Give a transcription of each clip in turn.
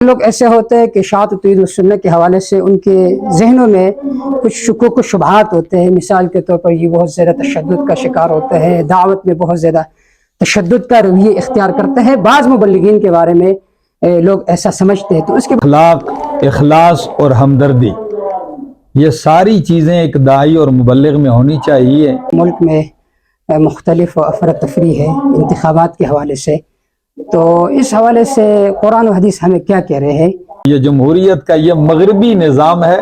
لوگ ایسے ہوتے ہیں کہ شاعت و توحید و سنت کے حوالے سے ان کے ذہنوں میں کچھ شکوک و شبہات ہوتے ہیں۔ مثال کے طور پر یہ بہت زیادہ تشدد کا شکار ہوتے ہیں، دعوت میں بہت زیادہ تشدد کا رویہ اختیار کرتے ہیں۔ بعض مبلغین کے بارے میں لوگ ایسا سمجھتے ہیں، تو اس کے اخلاق، اخلاص اور ہمدردی، یہ ساری چیزیں ایک داعی اور مبلغ میں ہونی چاہیے۔ ملک میں مختلف افراتفری ہے انتخابات کے حوالے سے، تو اس حوالے سے قرآن و حدیث ہمیں کیا کہہ رہے ہیں؟ یہ جمہوریت کا یہ مغربی نظام ہے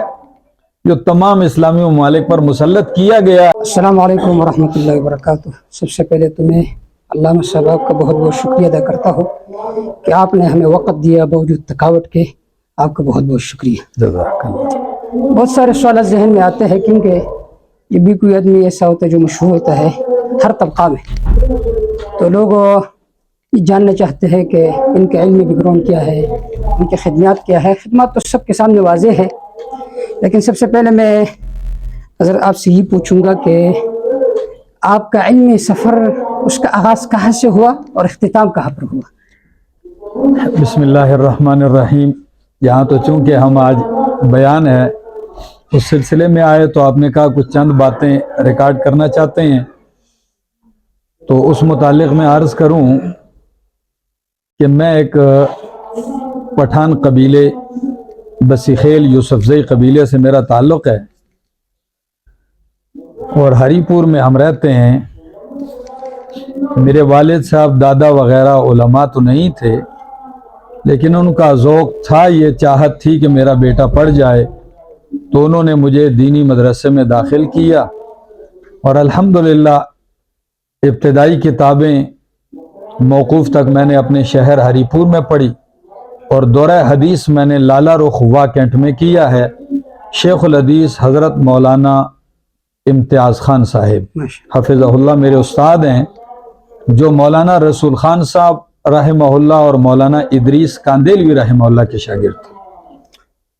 جو تمام اسلامی ممالک پر مسلط کیا گیا۔ السلام علیکم ورحمۃ اللہ وبرکاتہ۔ سب سے پہلے تو میں علامہ صاحب کا بہت بہت شکریہ ادا کرتا ہوں کہ آپ نے ہمیں وقت دیا باوجود تھکاوٹ کے، آپ کا بہت بہت شکریہ۔ جزاک اللہ۔ بہت سارے سوالات ذہن میں آتے ہیں، کیونکہ جب بھی کوئی آدمی ایسا ہوتا ہے جو مشہور ہوتا ہے ہر طبقہ میں، تو لوگ یہ جاننا چاہتے ہیں کہ ان کے علمی بیک گراؤنڈ کیا ہے، ان کی خدمات کیا ہے۔ خدمات تو سب کے سامنے واضح ہے، لیکن سب سے پہلے میں حضرت آپ سے یہ پوچھوں گا کہ آپ کا علمی سفر، اس کا آغاز کہاں سے ہوا اور اختتام کہاں پر ہوا؟ بسم اللہ الرحمن الرحیم۔ یہاں تو چونکہ ہم آج بیان ہے اس سلسلے میں آئے، تو آپ نے کہا کچھ چند باتیں ریکارڈ کرنا چاہتے ہیں، تو اس متعلق میں عرض کروں کہ میں ایک پٹھان قبیلے بسیخیل یوسفزئی قبیلے سے میرا تعلق ہے، اور ہری پور میں ہم رہتے ہیں۔ میرے والد صاحب، دادا وغیرہ علماء تو نہیں تھے، لیکن ان کا ذوق تھا، یہ چاہت تھی کہ میرا بیٹا پڑھ جائے، تو انہوں نے مجھے دینی مدرسے میں داخل کیا، اور الحمدللہ ابتدائی کتابیں موقوف تک میں نے اپنے شہر ہری پور میں پڑھی، اور دورہ حدیث میں نے لالہ رخ وا کینٹ میں کیا ہے۔ شیخ الحدیث حضرت مولانا امتیاز خان صاحب حفظہ اللہ میرے استاد ہیں، جو مولانا رسول خان صاحب رحمہ اللہ اور مولانا ادریس کاندیلوی رحمہ اللہ کے شاگرد تھے۔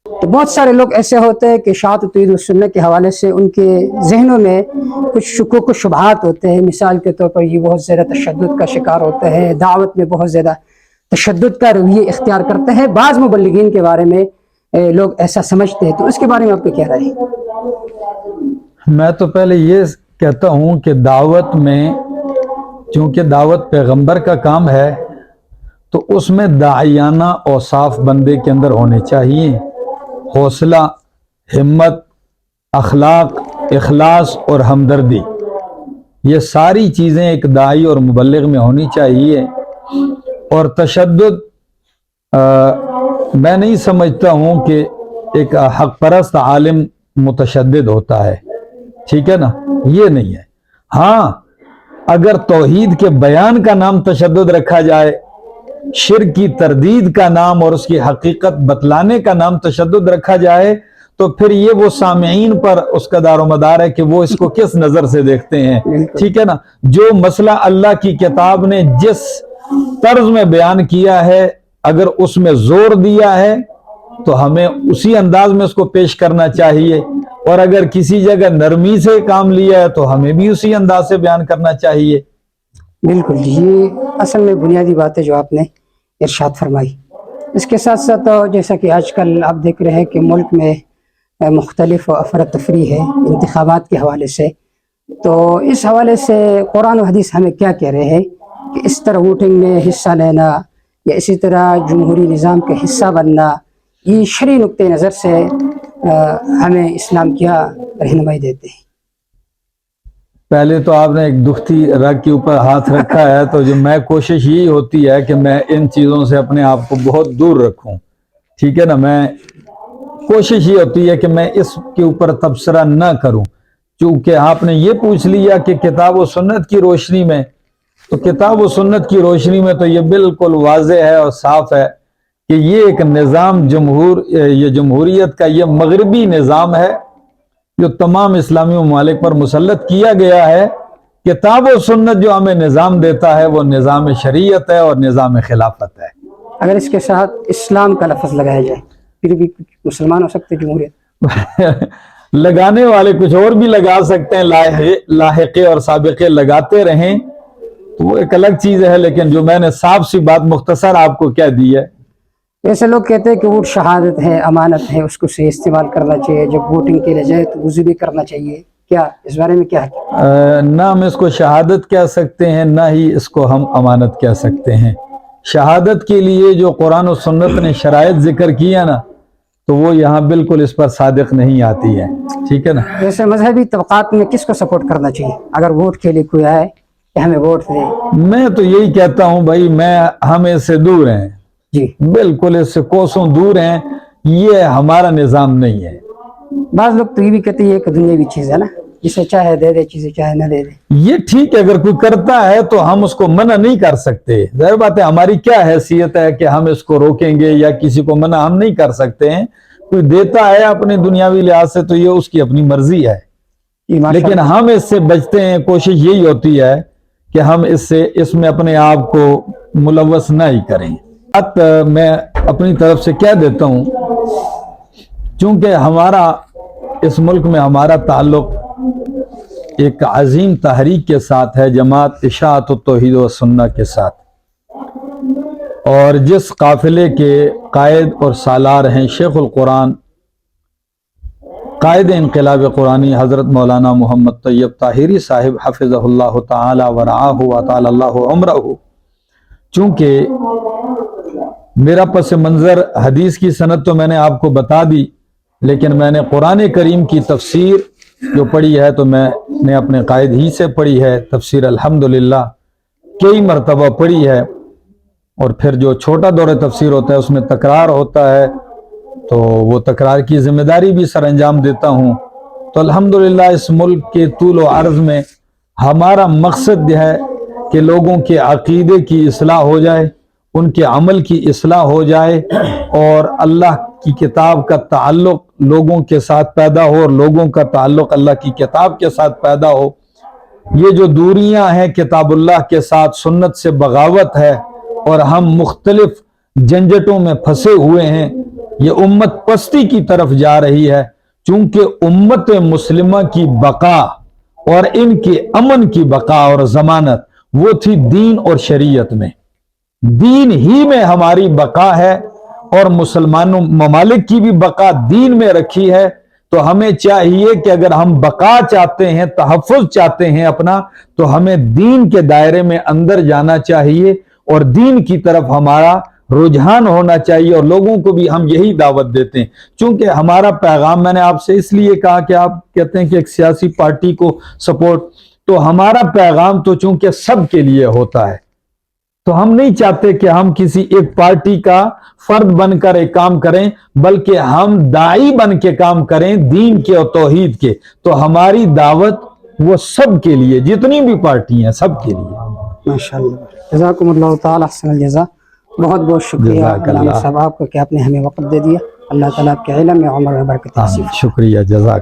تو بہت سارے لوگ ایسے ہوتے ہیں کہ شاعت و توحید و سنت کے حوالے سے ان کے ذہنوں میں کچھ شکوک و شبہات ہوتے ہیں۔ مثال کے طور پر یہ بہت زیادہ تشدد کا شکار ہوتے ہیں، دعوت میں بہت زیادہ تشدد کا رویہ اختیار کرتے ہیں۔ بعض مبلغین کے بارے میں لوگ ایسا سمجھتے ہیں، تو اس کے بارے میں آپ کو کیا رائے ہے؟ میں تو پہلے یہ کہتا ہوں کہ دعوت میں، چونکہ دعوت پیغمبر کا کام ہے، تو اس میں داعیانہ اوصاف بندے کے اندر ہونے چاہیے۔ حوصلہ، ہمت، اخلاق، اخلاص اور ہمدردی، یہ ساری چیزیں ایک داعی اور مبلغ میں ہونی چاہیے۔ اور تشدد میں نہیں سمجھتا ہوں کہ ایک حق پرست عالم متشدد ہوتا ہے، ٹھیک ہے نا، یہ نہیں ہے۔ ہاں، اگر توحید کے بیان کا نام تشدد رکھا جائے، شرک کی تردید کا نام اور اس کی حقیقت بتلانے کا نام تشدد رکھا جائے، تو پھر یہ وہ سامعین پر اس کا دار و مدار ہے کہ وہ اس کو کس نظر سے دیکھتے ہیں، ٹھیک ہے نا۔ جو مسئلہ اللہ کی کتاب نے جس طرز میں بیان کیا ہے، اگر اس میں زور دیا ہے تو ہمیں اسی انداز میں اس کو پیش کرنا چاہیے، اور اگر کسی جگہ نرمی سے کام لیا ہے تو ہمیں بھی اسی انداز سے بیان کرنا چاہیے۔ بالکل، یہ اصل میں بنیادی بات ہے جو آپ نے ارشاد فرمائی۔ اس کے ساتھ ساتھ جیسا کہ آج کل آپ دیکھ رہے ہیں کہ ملک میں مختلف افراتفری ہے انتخابات کے حوالے سے، تو اس حوالے سے قرآن و حدیث ہمیں کیا کہہ رہے ہیں کہ اس طرح ووٹنگ میں حصہ لینا یا اسی طرح جمہوری نظام کا حصہ بننا، یہ شرعی نقطہ نظر سے ہمیں اسلام کیا رہنمائی دیتے ہیں؟ پہلے تو آپ نے ایک دکھتی رگ کے اوپر ہاتھ رکھا ہے، تو جو میں کوشش یہی ہوتی ہے کہ میں ان چیزوں سے اپنے آپ کو بہت دور رکھوں، ٹھیک ہے نا۔ میں کوشش یہ ہوتی ہے کہ میں اس کے اوپر تبصرہ نہ کروں، چونکہ آپ نے یہ پوچھ لیا کہ کتاب و سنت کی روشنی میں، تو کتاب و سنت کی روشنی میں تو یہ بالکل واضح ہے اور صاف ہے کہ یہ ایک نظام یہ جمہوریت کا یہ مغربی نظام ہے جو تمام اسلامی ممالک پر مسلط کیا گیا ہے۔ کتاب و سنت جو ہمیں نظام دیتا ہے وہ نظام شریعت ہے اور نظام خلافت ہے۔ اگر اس کے ساتھ اسلام کا لفظ لگایا جائے پھر بھی کچھ مسلمان ہو سکتے جمہوریت؟ لگانے والے کچھ اور بھی لگا سکتے ہیں، لاحقے اور سابقے لگاتے رہیں تو وہ ایک الگ چیز ہے، لیکن جو میں نے صاف سی بات مختصر آپ کو کہہ دی ہے ایسے لوگ کہتے ہیں کہ ووٹ شہادت ہے، امانت ہے، اس کو صحیح استعمال کرنا چاہیے، جب ووٹنگ کے لیے جائے تو وضو بھی کرنا چاہیے، کیا اس بارے میں کیا ہے؟ نہ ہم اس کو شہادت کہہ سکتے ہیں، نہ ہی اس کو ہم امانت کہہ سکتے ہیں۔ شہادت کے لیے جو قرآن و سنت نے شرائط ذکر کیا نا، تو وہ یہاں بالکل اس پر صادق نہیں آتی ہے، ٹھیک ہے نا۔ جیسے مذہبی طبقات میں کس کو سپورٹ کرنا چاہیے اگر ووٹ کے لیے کوئی آئے کہ ہمیں ووٹ دے؟ میں تو یہی کہتا ہوں بھائی، ہم اس سے دور ہیں، جی، بالکل اس سے کوسوں دور ہیں، یہ ہمارا نظام نہیں ہے۔ بعض لوگ تو یہ بھی کہتے ہیں یہ ایک دنیاوی چیز ہے نا، جسے چاہے دے دے، چیزیں چاہے نہ دے دے۔ یہ ٹھیک ہے، اگر کوئی کرتا ہے تو ہم اس کو منع نہیں کر سکتے، ظاہر بات ہے ہماری کیا حیثیت ہے کہ ہم اس کو روکیں گے یا کسی کو منع ہم نہیں کر سکتے ہیں۔ کوئی دیتا ہے اپنے دنیاوی لحاظ سے تو یہ اس کی اپنی مرضی ہے، جی، ماشاء لیکن اللہ۔ ہم اس سے بچتے ہیں، کوشش یہی ہوتی ہے کہ ہم اس میں اپنے آپ کو ملوث نہ ہی کریں۔ اب میں اپنی طرف سے کہہ دیتا ہوں، چونکہ ہمارا اس ملک میں ہمارا تعلق ایک عظیم تحریک کے ساتھ ہے، جماعت اشاعت التوحید و سنہ کے ساتھ، اور جس قافلے کے قائد اور سالار ہیں شیخ القرآن قائد انقلاب قرآنی حضرت مولانا محمد طیب طاہری صاحب حفظہ اللہ تعالی ورعاہ وطال اللہ عمرہ، چونکہ میرا پس منظر حدیث کی سند تو میں نے آپ کو بتا دی، لیکن میں نے قرآن کریم کی تفسیر جو پڑھی ہے تو میں نے اپنے قائد ہی سے پڑھی ہے، تفسیر الحمدللہ کئی مرتبہ پڑھی ہے، اور پھر جو چھوٹا دور تفسیر ہوتا ہے اس میں تکرار ہوتا ہے، تو وہ تکرار کی ذمہ داری بھی سر انجام دیتا ہوں۔ تو الحمدللہ اس ملک کے طول و عرض میں ہمارا مقصد یہ ہے کہ لوگوں کے عقیدے کی اصلاح ہو جائے، ان کے عمل کی اصلاح ہو جائے، اور اللہ کی کتاب کا تعلق لوگوں کے ساتھ پیدا ہو، اور لوگوں کا تعلق اللہ کی کتاب کے ساتھ پیدا ہو۔ یہ جو دوریاں ہیں کتاب اللہ کے ساتھ، سنت سے بغاوت ہے، اور ہم مختلف جھنجھٹوں میں پھنسے ہوئے ہیں، یہ امت پستی کی طرف جا رہی ہے، چونکہ امت مسلمہ کی بقا اور ان کے امن کی بقا اور ضمانت وہ تھی دین اور شریعت میں۔ دین ہی میں ہماری بقا ہے، اور مسلمانوں ممالک کی بھی بقا دین میں رکھی ہے۔ تو ہمیں چاہیے کہ اگر ہم بقا چاہتے ہیں، تحفظ چاہتے ہیں اپنا، تو ہمیں دین کے دائرے میں اندر جانا چاہیے، اور دین کی طرف ہمارا رجحان ہونا چاہیے، اور لوگوں کو بھی ہم یہی دعوت دیتے ہیں۔ چونکہ ہمارا پیغام، میں نے آپ سے اس لیے کہا کہ آپ کہتے ہیں کہ ایک سیاسی پارٹی کو سپورٹ، تو ہمارا پیغام تو چونکہ سب کے لیے ہوتا ہے، تو ہم نہیں چاہتے کہ ہم کسی ایک پارٹی کا فرد بن کر ایک کام کریں، بلکہ ہم داعی بن کے کام کریں دین کے اور توحید کے۔ تو ہماری دعوت وہ سب کے لیے، جتنی بھی پارٹی ہیں سب کے لیے۔ ماشاءاللہ، جزاکم اللہ تعالی احسن الجزا۔ بہت بہت شکریہ جزاک اللہ علامہ صاحب آپ کا کہ آپ نے ہمیں وقت دے دیا۔ اللہ تعالیٰ آپ کے علم میں عمر میں برکت نصیب فرمائے۔ شکریہ، جزاک